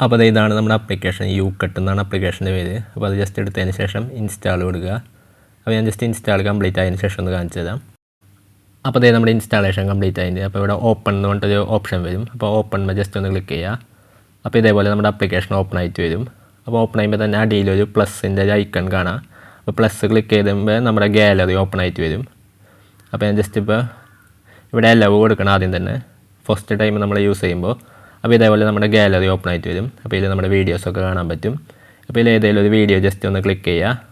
അപ്പോൾ ഇതാണ് നമ്മുടെ ആപ്ലിക്കേഷൻ. യൂകട്ട് എന്നാണ് ആപ്ലിക്കേഷൻ്റെ പേര്. അപ്പോൾ അത് ജസ്റ്റ് എടുത്തതിന് ശേഷം ഇൻസ്റ്റാൾ കൊടുക്കുക. അപ്പോൾ ഞാൻ ജസ്റ്റ് ഇൻസ്റ്റാൾ കംപ്ലീറ്റ് ആയതിന് ശേഷം ഒന്ന് കാണിച്ചു തരാം. അപ്പോൾ അതേ നമ്മുടെ ഇൻസ്റ്റാളേഷൻ കംപ്ലീറ്റ് ആയിട്ട് അപ്പോൾ ഇവിടെ ഓപ്പൺ എന്ന് പറഞ്ഞിട്ടൊരു ഓപ്ഷൻ വരും. അപ്പോൾ ഓപ്പൺ ജസ്റ്റ് ഒന്ന് ക്ലിക്ക് ചെയ്യുക. അപ്പോൾ ഇതേപോലെ നമ്മുടെ ആപ്ലിക്കേഷൻ ഓപ്പൺ ആയിട്ട് വരും. അപ്പോൾ ഓപ്പൺ ചെയ്യുമ്പോൾ തന്നെ അടിയിലൊരു പ്ലസിൻ്റെ ഒരു ഐക്കൺ കാണാം. അപ്പോൾ പ്ലസ് ക്ലിക്ക് ചെയ്തുമ്പോൾ നമ്മുടെ ഗാലറി ഓപ്പൺ ആയിട്ട് വരും. അപ്പോൾ ഞാൻ ജസ്റ്റ് ഇപ്പോൾ ഇവിടെ അലവ് കൊടുക്കണം ആദ്യം തന്നെ ഫസ്റ്റ് ടൈം നമ്മൾ യൂസ് ചെയ്യുമ്പോൾ. അപ്പോൾ ഇതേപോലെ നമ്മുടെ ഗാലറി ഓപ്പൺ ആയിട്ട് വരും. അപ്പോൾ ഇതിൽ നമ്മുടെ വീഡിയോസൊക്കെ കാണാൻ പറ്റും. അപ്പോൾ ഇതിൽ ഏതെങ്കിലും ഒരു വീഡിയോ ജസ്റ്റ് ഒന്ന് ക്ലിക്ക് ചെയ്യുക.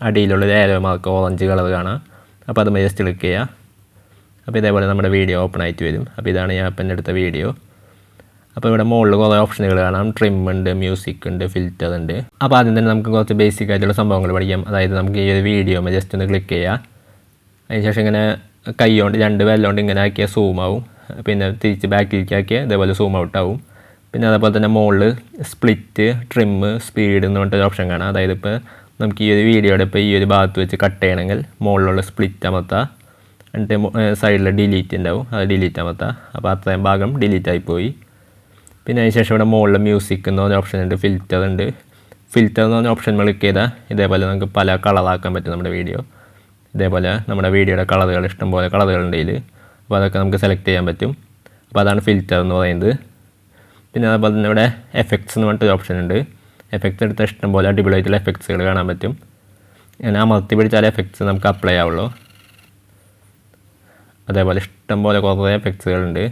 അടിയിലുള്ള ഏരോ മാർക്ക് ഓറഞ്ച് കളർ കാണാം. അപ്പോൾ അതുമായി ജസ്റ്റ് ക്ലിക്ക് ചെയ്യുക. അപ്പോൾ ഇതേപോലെ നമ്മുടെ വീഡിയോ ഓപ്പൺ ആയിട്ട് വരും. അപ്പോൾ ഇതാണ് ഞാൻ ഇപ്പം എടുത്ത വീഡിയോ. അപ്പോൾ ഇവിടെ മുകളിൽ കുറേ ഓപ്ഷനുകൾ കാണാം. ട്രിം ഉണ്ട്, മ്യൂസിക് ഉണ്ട്, ഫിൽറ്റർ ഉണ്ട്. അപ്പോൾ ആദ്യം തന്നെ നമുക്ക് കുറച്ച് ബേസിക് ആയിട്ടുള്ള സംഭവങ്ങൾ പഠിക്കാം. അതായത് നമുക്ക് ഈ ഒരു വീഡിയോ ജസ്റ്റ് ഒന്ന് ക്ലിക്ക് ചെയ്യുക. അതിനുശേഷം ഇങ്ങനെ കൈ കൊണ്ട് രണ്ട് വിരലുകൊണ്ട് ഇങ്ങനെ ആക്കിയാൽ സൂം ആവും. പിന്നെ തിരിച്ച് ബാക്കിലേക്ക് ആക്കിയാൽ ഇതേപോലെ സൂം ഔട്ട് ആവും. പിന്നെ അതേപോലെ തന്നെ മുകളിൽ സ്പ്ലിറ്റ്, ട്രിം, സ്പീഡ് എന്ന് പറഞ്ഞിട്ടൊരു ഓപ്ഷൻ കാണാം. അതായത് ഇപ്പോൾ നമുക്ക് ഈ ഒരു വീഡിയോയുടെ ഇപ്പോൾ ഈ ഒരു ഭാഗത്ത് വെച്ച് കട്ട് ചെയ്യണമെങ്കിൽ മുകളിലുള്ള സ്പ്ലിറ്റ് അമർത്താം. എന്നിട്ട് സൈഡിൽ ഡിലീറ്റ് ഉണ്ടാവും, അത് ഡിലീറ്റ് അമർത്താം. അപ്പോൾ അത്രയും ഭാഗം ഡിലീറ്റ് ആയിപ്പോയി. പിന്നെ അതിന് ശേഷം ഇവിടെ മുകളിൽ മ്യൂസിക് എന്ന് പറഞ്ഞ ഓപ്ഷൻ ഉണ്ട്, ഫിൽറ്റർ ഉണ്ട്. ഫിൽറ്റർ എന്ന് പറഞ്ഞ ഓപ്ഷൻ ക്ലിക്ക് ചെയ്താൽ ഇതേപോലെ നമുക്ക് പല കളറാക്കാൻ പറ്റും നമ്മുടെ വീഡിയോ. ഇതേപോലെ നമ്മുടെ വീഡിയോയുടെ കളറുകൾ ഇഷ്ടംപോലെ കളറുകളുണ്ട് ഇതിൽ. അപ്പോൾ അതൊക്കെ നമുക്ക് സെലക്ട് ചെയ്യാൻ പറ്റും. അപ്പോൾ അതാണ് ഫിൽറ്റർ എന്ന് പറയുന്നത്. പിന്നെ അതുപോലെ തന്നെ ഇവിടെ എഫക്ട്സ് എന്ന് പറഞ്ഞിട്ടൊരു ഓപ്ഷൻ ഉണ്ട്. എഫക്ട്സ് എടുത്താൽ ഇഷ്ടംപോലെ അടിപൊളിയായിട്ടുള്ള എഫക്ട്സുകൾ കാണാൻ പറ്റും. ഞാൻ അമർത്തി പിടിച്ചാൽ എഫക്ട്സ് നമുക്ക് അപ്ലൈ ആവുള്ളൂ. അതേപോലെ ഇഷ്ടംപോലെ കുറേ എഫക്ട്സുകളുണ്ട്.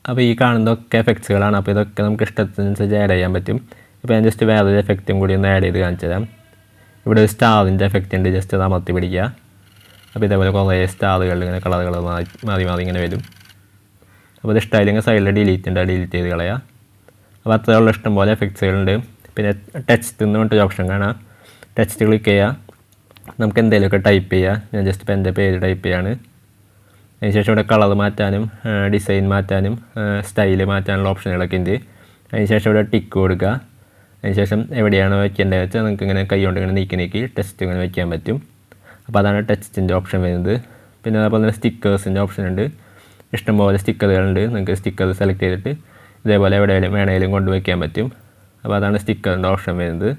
അപ്പോൾ ഈ കാണുന്നതൊക്കെ എഫക്ട്സുകളാണ്. അപ്പോൾ ഇതൊക്കെ നമുക്ക് ഇഷ്ടത്തിനനുസരിച്ച് ആഡ് ചെയ്യാൻ പറ്റും. ഇപ്പോൾ ഞാൻ ജസ്റ്റ് വേറൊരു എഫക്റ്റും കൂടി ഒന്ന് ആഡ് ചെയ്ത് കാണിച്ചു തരാം. ഇവിടെ ഒരു സ്റ്റാറിൻ്റെ എഫക്റ്റ് ഉണ്ട്, ജസ്റ്റ് അത് അമർത്തി പിടിക്കുക. അപ്പോൾ ഇതേപോലെ കുറേ സ്റ്റാറുകൾ ഇങ്ങനെ കളറുകൾ മാറി മാറി ഇങ്ങനെ വരും. അപ്പോൾ ഇത് ഇഷ്ടമായില്ലെങ്കിൽ സൈഡിൽ ഡിലീറ്റ് ഉണ്ട്, ഡിലീറ്റ് ചെയ്ത് കളയുക. അപ്പോൾ അത്രയുള്ള ഇഷ്ടംപോലെ എഫക്ട്സുകളുണ്ട്. പിന്നെ ടെക്സ്റ്റ് എന്ന് പറഞ്ഞിട്ടൊരു ഓപ്ഷൻ കാണാം. ടെക്സ്റ്റ് ക്ലിക്ക് ചെയ്യുക. നമുക്ക് എന്തെങ്കിലുമൊക്കെ ടൈപ്പ് ചെയ്യുക. ഞാൻ ജസ്റ്റ് ഇപ്പോൾ എൻ്റെ പേര് ടൈപ്പ് ചെയ്യാണ്. അതിനുശേഷം ഇവിടെ കളർ മാറ്റാനും ഡിസൈൻ മാറ്റാനും സ്റ്റൈല് മാറ്റാനുള്ള ഓപ്ഷനുകളൊക്കെ ഉണ്ട്. അതിനുശേഷം ഇവിടെ ടിക്ക് കൊടുക്കുക. അതിനുശേഷം എവിടെയാണ് വയ്ക്കേണ്ടത് വെച്ചാൽ നിങ്ങൾക്ക് ഇങ്ങനെ കൈ കൊണ്ട് ഇങ്ങനെ നീക്കി ടെക്സ്റ്റ് ഇങ്ങനെ വയ്ക്കാൻ പറ്റും. അപ്പോൾ അതാണ് ടെക്സ്റ്റിൻ്റെ ഓപ്ഷൻ വരുന്നത്. പിന്നെ അതേപോലെ തന്നെ സ്റ്റിക്കേഴ്സിൻ്റെ ഓപ്ഷൻ ഉണ്ട്. ഇഷ്ടംപോലെ സ്റ്റിക്കറുകളുണ്ട്. നിങ്ങൾക്ക് സ്റ്റിക്കർ സെലക്ട് ചെയ്തിട്ട് ഇതേപോലെ എവിടെയെങ്കിലും വേണമെങ്കിലും കൊണ്ടുവയ്ക്കാൻ പറ്റും. അപ്പോൾ അതാണ് സ്റ്റിക്കറിൻ്റെ ഓപ്ഷൻ വരുന്നത്.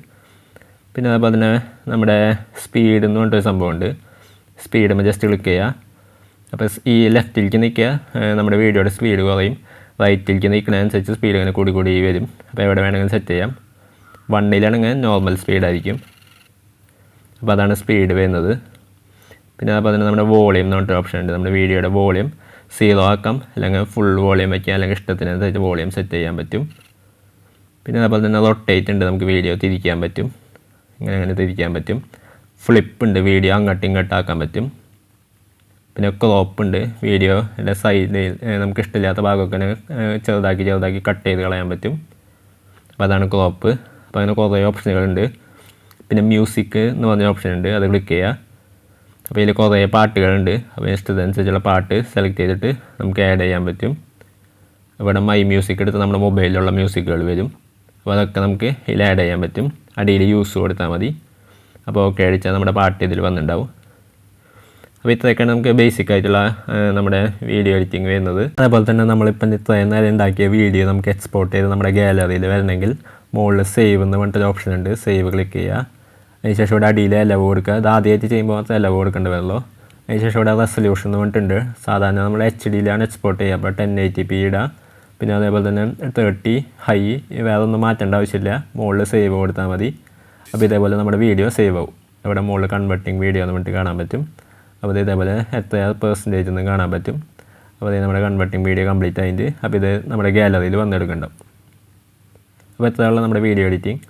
പിന്നെ അതേപോലെ തന്നെ നമ്മുടെ സ്പീഡ് എന്ന് പറഞ്ഞിട്ടൊരു സംഭവമുണ്ട്. സ്പീഡ് ജസ്റ്റ് ക്ലിക്ക് ചെയ്യുക. അപ്പോൾ ഈ ലെഫ്റ്റിലേക്ക് നിൽക്കുക, നമ്മുടെ വീഡിയോയുടെ സ്പീഡ് കുറയും. റൈറ്റിലേക്ക് നിൽക്കുന്നതനുസരിച്ച് സ്പീഡ് ഇങ്ങനെ കൂടി വരും. അപ്പോൾ എവിടെ വേണമെങ്കിലും സെറ്റ് ചെയ്യാം. 1ലാണെങ്കിൽ നോർമൽ സ്പീഡായിരിക്കും. അപ്പോൾ അതാണ് സ്പീഡ് വരുന്നത്. പിന്നെ അതുപോലെ തന്നെ നമ്മുടെ വോളിയം എന്ന് പറഞ്ഞിട്ട് ഓപ്ഷൻ ഉണ്ട്. നമ്മുടെ വീഡിയോയുടെ വോളിയം 0 ആക്കാം, അല്ലെങ്കിൽ ഫുൾ വോളിയം വയ്ക്കാം, അല്ലെങ്കിൽ ഇഷ്ടത്തിനനുസരിച്ച് വോളിയം സെറ്റ് ചെയ്യാൻ പറ്റും. പിന്നെ അതുപോലെ തന്നെ റൊട്ടേറ്റ് ഉണ്ട്, നമുക്ക് വീഡിയോ തിരിക്കാൻ പറ്റും. ഇങ്ങനെ തിരിക്കാൻ പറ്റും. ഫ്ലിപ്പ് ഉണ്ട്, വീഡിയോ അങ്ങോട്ടും ഇങ്ങോട്ടാക്കാൻ പറ്റും. പിന്നെ ക്രോപ്പ് ഉണ്ട്, വീഡിയോയുടെ സൈഡിൽ നമുക്ക് ഇഷ്ടമില്ലാത്ത ഭാഗമൊക്കെ ചെറുതാക്കി കട്ട് ചെയ്ത് കളയാൻ പറ്റും. അപ്പോൾ അതാണ് ക്രോപ്പ്. അപ്പോൾ അങ്ങനെ കുറേ ഓപ്ഷനുകളുണ്ട്. പിന്നെ മ്യൂസിക് എന്ന് പറഞ്ഞ ഓപ്ഷൻ ഉണ്ട്, അത് ക്ലിക്ക് ചെയ്യുക. അപ്പോൾ ഇതിൽ കുറേ പാട്ടുകളുണ്ട്. അപ്പോൾ ഇഷ്ടത്തിനനുസരിച്ചുള്ള പാട്ട് സെലക്ട് ചെയ്തിട്ട് നമുക്ക് ആഡ് ചെയ്യാൻ പറ്റും. ഇവിടെ മൈ മ്യൂസിക് എടുത്ത് നമ്മുടെ മൊബൈലിലുള്ള മ്യൂസിക്കുകൾ വരും. അപ്പോൾ അതൊക്കെ നമുക്ക് ഇതിൽ ആഡ് ചെയ്യാൻ പറ്റും. അടിയിൽ യൂസ് കൊടുത്താൽ മതി. അപ്പോൾ ഓക്കെ അടിച്ചാൽ നമ്മുടെ പാട്ട് ഇതിൽ വന്നിട്ടുണ്ടാവും. അപ്പോൾ ഇത്രയൊക്കെയാണ് നമുക്ക് ബേസിക് ആയിട്ടുള്ള നമ്മുടെ വീഡിയോ എഡിറ്റിംഗ് വരുന്നത്. അതേപോലെ തന്നെ നമ്മളിപ്പം ഇത്രയും നേരം ഉണ്ടാക്കിയ വീഡിയോ നമുക്ക് എക്സ്പോർട്ട് ചെയ്ത് നമ്മുടെ ഗാലറിയിൽ വരണമെങ്കിൽ മുകളിൽ സേവ് എന്ന് പറഞ്ഞിട്ടൊരു ഓപ്ഷൻ ഉണ്ട്. സേവ് ക്ലിക്ക് ചെയ്യുക. അതിനുശേഷം ഇവിടെ അടിയിൽ അലവ് കൊടുക്കുക. അത് ആദ്യമായിട്ട് ചെയ്യുമ്പോൾ മാത്രമേ അലവ് കൊടുക്കേണ്ടി വരുള്ളൂ. അതിനുശേഷം ഇവിടെ റെസൊല്യൂഷൻ എന്ന് പറഞ്ഞിട്ടുണ്ട്. സാധാരണ നമ്മൾ HD എക്സ്പോർട്ട് ചെയ്യുക. അപ്പോൾ 1080p ഇടുക. പിന്നെ അതേപോലെ തന്നെ 30 ഹൈ, വേറെ ഒന്നും മാറ്റേണ്ട ആവശ്യമില്ല. മുകളിൽ സേവ് കൊടുത്താൽ മതി. അപ്പോൾ ഇതേപോലെ നമ്മുടെ വീഡിയോ സേവ് ആവും. ഇവിടെ മുകളിൽ കൺവെർട്ടിങ് വീഡിയോ എന്ന് പറഞ്ഞിട്ട് കാണാൻ പറ്റും. അപ്പോൾ ഇതേപോലെ എത്ര % എന്ന് കാണാൻ പറ്റും. അപ്പോൾ ഇത് നമ്മുടെ കൺവെർട്ടിങ് വീഡിയോ കംപ്ലീറ്റ് ആയിട്ട് അപ്പോൾ ഇത് നമ്മുടെ ഗാലറിയിൽ വന്നെടുക്കുന്നുണ്ടാവും. അപ്പോൾ എത്രയുള്ള നമ്മുടെ വീഡിയോ എഡിറ്റിംഗ്.